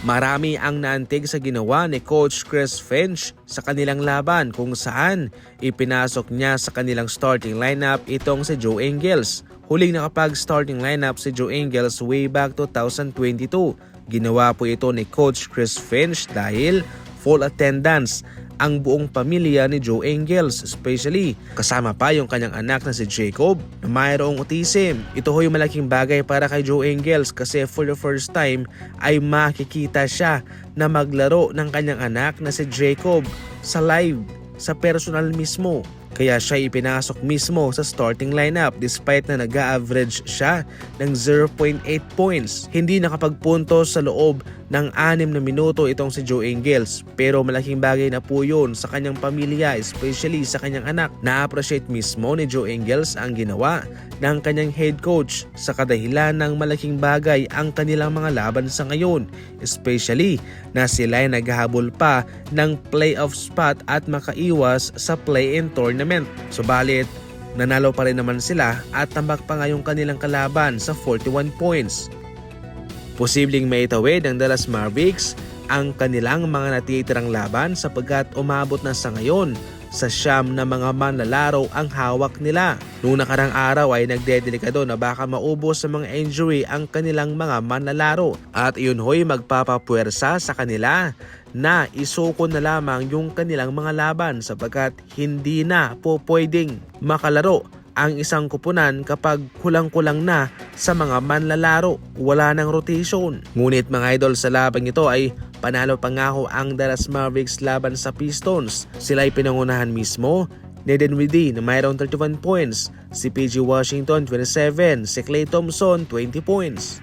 Marami ang naantig sa ginawa ni Coach Chris Finch sa kanilang laban kung saan ipinasok niya sa kanilang starting lineup itong si Joe Ingles. Huling nakapag-starting lineup si Joe Ingles way back 2022. Ginawa po ito ni Coach Chris Finch dahil full attendance ang buong pamilya ni Joe Ingles, especially kasama pa yung kanyang anak na si Jacob na mayroong autism. Ito ho yung malaking bagay para kay Joe Ingles kasi for the first time ay makikita siya na maglaro ng kanyang anak na si Jacob sa live, sa personal mismo. Kaya siya ipinasok mismo sa starting lineup despite na nag-average siya ng 0.8 points. Hindi nakapagpunto sa loob ng 6 na minuto itong si Joe Ingles, pero malaking bagay na po yun sa kanyang pamilya, especially sa kanyang anak. Na-appreciate mismo ni Joe Ingles ang ginawa ng kanyang head coach sa kadahilan ng malaking bagay ang kanilang mga laban sa ngayon, especially na sila ay naghahabol pa ng playoff spot at makaiwas sa play-in tournament. Subalit, nanalo pa rin naman sila at tambak pa nga yung kanilang kalaban sa 41 points. Posibleng maitawid ng Dallas Mavericks ang kanilang mga natitirang laban sapagkat umabot na sa ngayon sa 9 na mga manlalaro ang hawak nila. Noong nakarang araw ay nagdedelikado na baka maubos sa mga injury ang kanilang mga manlalaro at iyon ho'y magpapapuwersa sa kanila na isuko na lamang yung kanilang mga laban sapagkat hindi na po pwedeng makalaro ang isang kupunan kapag kulang-kulang na sa mga manlalaro, wala ng rotation. Ngunit mga idol, sa labang ito ay panalo pa nga ho ang Dallas Mavericks laban sa Pistons. Sila ay pinangunahan mismo ni Dinwiddie na mayroong 31 points, si PG Washington 27, si Klay Thompson 20 points.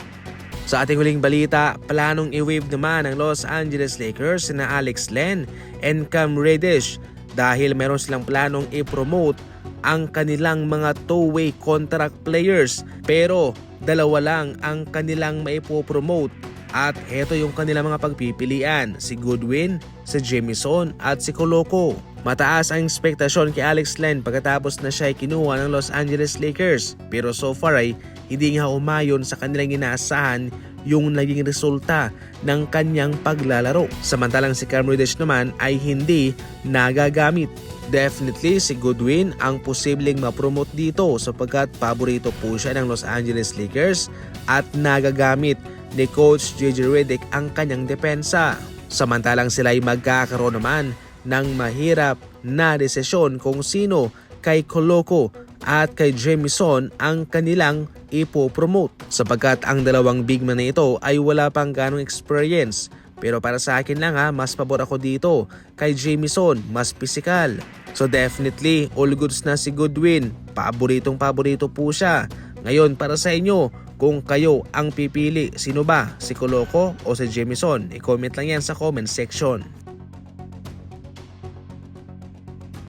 Sa ating huling balita, planong i-waive naman ng Los Angeles Lakers na Alex Len and Cam Reddish dahil meron silang planong i-promote ang kanilang mga two-way contract players, pero dalawa lang ang kanilang maipopromote at heto yung kanilang mga pagpipilian, si Goodwin, si Jamison at si Koloko. Mataas ang ekspektasyon kay Alex Len pagkatapos na siya ay kinuha ng Los Angeles Lakers, pero so far ay hindi nga umayon sa kanilang inaasahan yung naging resulta ng kanyang paglalaro. Samantalang si Cam Reddish naman ay hindi nagagamit. Definitely si Goodwin ang posibleng ma-promote dito sapagkat paborito po siya ng Los Angeles Lakers at nagagamit ni Coach JJ Redick ang kanyang depensa. Samantalang sila ay magkakaroon naman ng mahirap na desisyon kung sino kay Koloko at kay Jamison ang kanilang ipopromote sapagkat ang dalawang big man na ito ay wala pang ganong experience. Pero para sa akin lang mas pabor ako dito kay Jamison, mas physical. So definitely, all goods na si Goodwin. Paborito po siya. Ngayon para sa inyo, kung kayo ang pipili, sino ba? Si Koloko o si Jamison? I-comment lang yan sa comment section.